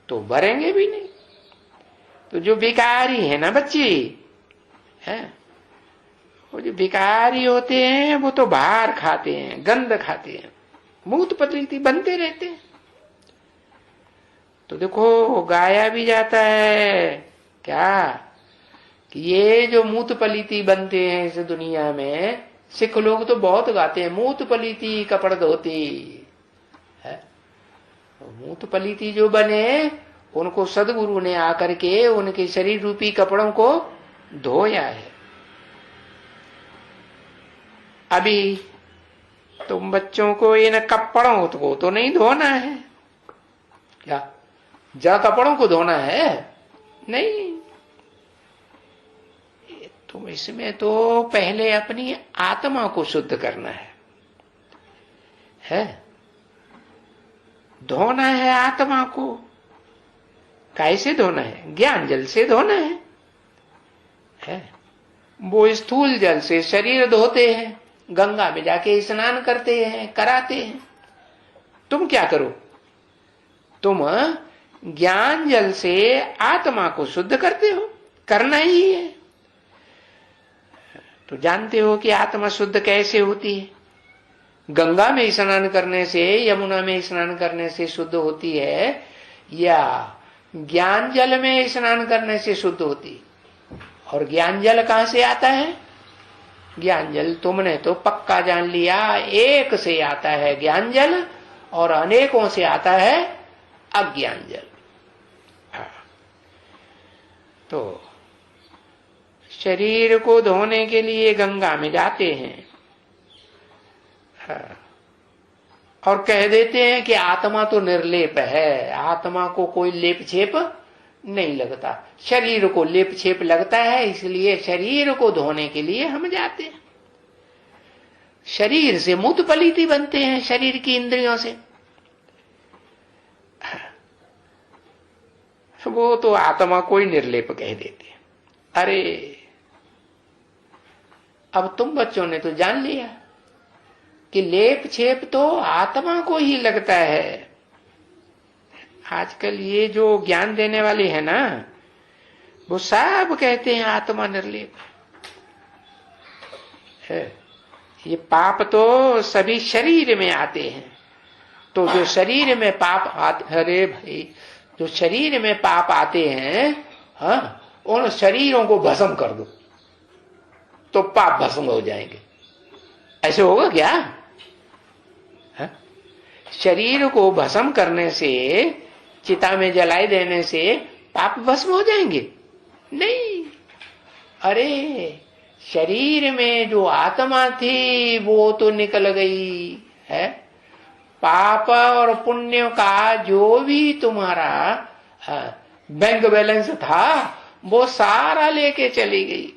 तो भरेंगे भी नहीं। तो जो भिखारी है ना बच्चे, है वो जो भिखारी होते हैं वो तो बाहर खाते हैं, गंद खाते हैं, मूत पलीती बनते रहते हैं। तो देखो गाया भी जाता है क्या कि ये जो मूत पलीती बनते हैं इस दुनिया में, सिख लोग तो बहुत गाते हैं, मूत पलीती कपड़ धोती है। मूत पलीती जो बने उनको सदगुरु ने आकर के उनके शरीर रूपी कपड़ों को धोया है। अभी तुम बच्चों को इन कपड़ों को तो नहीं धोना है क्या? जा कपड़ों को धोना है नहीं, तुम इसमें तो पहले अपनी आत्मा को शुद्ध करना है? धोना है आत्मा को। कैसे धोना है? ज्ञान जल से धोना है? वो स्थूल जल से शरीर धोते हैं, गंगा में जाके स्नान करते हैं, कराते हैं। तुम क्या करो? तुम ज्ञान जल से आत्मा को शुद्ध करते हो, करना ही है। तो जानते हो कि आत्मा शुद्ध कैसे होती है? गंगा में स्नान करने से, यमुना में स्नान करने से शुद्ध होती है, या ज्ञान जल में स्नान करने से शुद्ध होती है? और ज्ञान जल कहां से आता है? ज्ञान जल तुमने तो पक्का जान लिया, एक से आता है ज्ञान जल और अनेकों से आता है अज्ञान जल। तो शरीर को धोने के लिए गंगा में जाते हैं और कह देते हैं कि आत्मा तो निर्लेप है, आत्मा को कोई लेप छेप नहीं लगता, शरीर को लेप छेप लगता है, इसलिए शरीर को धोने के लिए हम जाते हैं। शरीर से मूत पलीती बनते हैं, शरीर की इंद्रियों से। वो तो आत्मा को ही निर्लेप कह देते हैं। अरे अब तुम बच्चों ने तो जान लिया कि लेप छेप तो आत्मा को ही लगता है। आजकल ये जो ज्ञान देने वाले हैं ना, वो सब कहते हैं आत्मा निर्लेप है। ये पाप तो सभी शरीर में आते हैं। तो जो शरीर में पाप आते, अरे भाई जो शरीर में पाप आते हैं, हाँ, उन शरीरों को भस्म कर दो तो पाप भस्म हो जाएंगे। ऐसे होगा क्या? हा? शरीर को भस्म करने से, चिता में जलाई देने से पाप भस्म हो जाएंगे? नहीं। अरे शरीर में जो आत्मा थी वो तो निकल गई है। पाप और पुण्य का जो भी तुम्हारा बैंक बैलेंस था वो सारा लेके चली गई।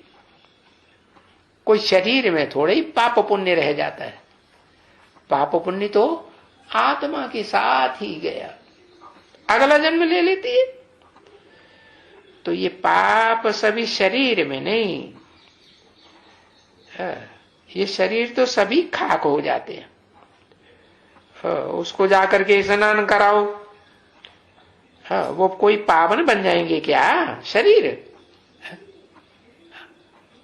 कोई शरीर में थोड़े ही पाप पुण्य रह जाता है। पाप पुण्य तो आत्मा के साथ ही गया, अगला जन्म ले लेती है। तो ये पाप सभी शरीर में नहीं, ये शरीर तो सभी खाक हो जाते हैं। उसको जाकर के स्नान कराओ, वो कोई पावन बन जाएंगे क्या शरीर?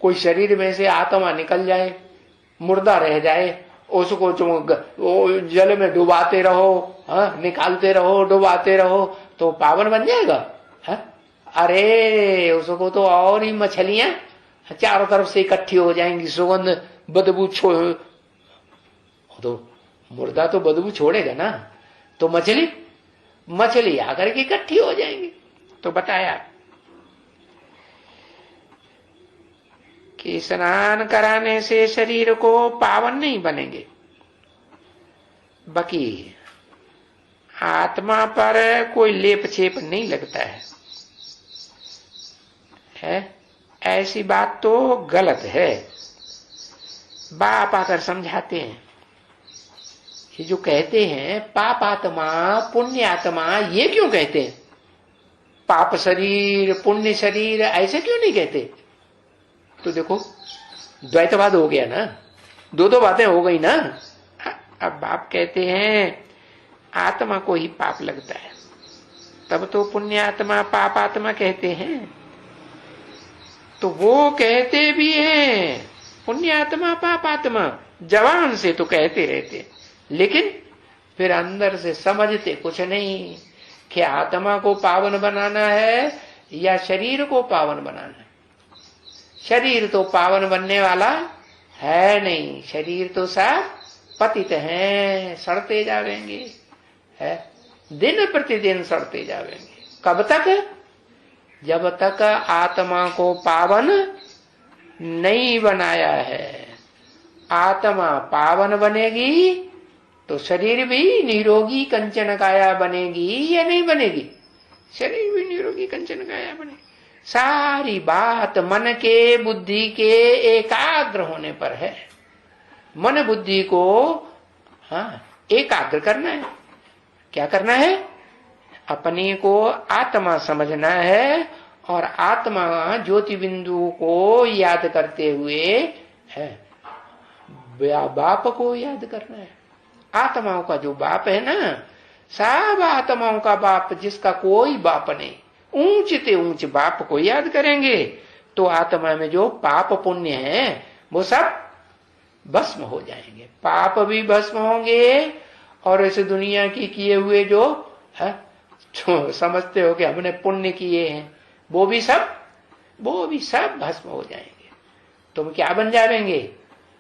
कोई शरीर में से आत्मा निकल जाए, मुर्दा रह जाए, उसको जल में डुबाते रहो, निकालते रहो, डुबाते रहो, तो पावन बन जाएगा? अरे उसको तो और ही मछलियां चारों तरफ से इकट्ठी हो जाएंगी, सुगंध बदबू तो मुर्दा तो बदबू छोड़ेगा ना, तो मछली आकर के इकट्ठी हो जाएंगी। तो बताया कि स्नान कराने से शरीर को पावन नहीं बनेंगे, बाकी आत्मा पर कोई लेप छेप नहीं लगता है? ऐसी बात तो गलत है। बाप आकर समझाते हैं, ये जो कहते हैं पाप आत्मा पुण्य आत्मा, ये क्यों कहते हैं? पाप शरीर पुण्य शरीर ऐसे क्यों नहीं कहते? तो देखो द्वैतवाद हो गया ना, दो बातें हो गई ना। अब बाप कहते हैं आत्मा को ही पाप लगता है, तब तो पुण्यात्मा पापात्मा कहते हैं। तो वो कहते भी हैं पुण्यात्मा पापात्मा, जवान से तो कहते रहते, लेकिन फिर अंदर से समझते कुछ नहीं कि आत्मा को पावन बनाना है या शरीर को पावन बनाना है। शरीर तो पावन बनने वाला है नहीं, शरीर तो सब पतित हैं, सड़ते जावेंगे, है दिन प्रतिदिन सड़ते जावेंगे। कब तक? जब तक आत्मा को पावन नहीं बनाया है। आत्मा पावन बनेगी तो शरीर भी निरोगी कंचन काया बनेगी या नहीं बनेगी? शरीर भी निरोगी कंचन काया बनेगी। सारी बात मन के बुद्धि के एकाग्र होने पर है। मन बुद्धि को एकाग्र करना है। क्या करना है? अपने को आत्मा समझना है और आत्मा ज्योति बिंदु को याद करते हुए है बाप को याद करना है। आत्माओं का जो बाप है ना, सब आत्माओं का बाप, जिसका कोई बाप नहीं, ऊंच ते ऊंच बाप को याद करेंगे तो आत्मा में जो पाप पुण्य है वो सब भस्म हो जाएंगे। पाप भी भस्म होंगे और इस दुनिया की किए हुए जो समझते हो कि हमने पुण्य किए हैं वो भी सब भस्म हो जाएंगे। तुम क्या बन जाएंगे?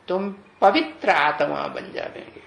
तुम पवित्र आत्मा बन जाएंगे।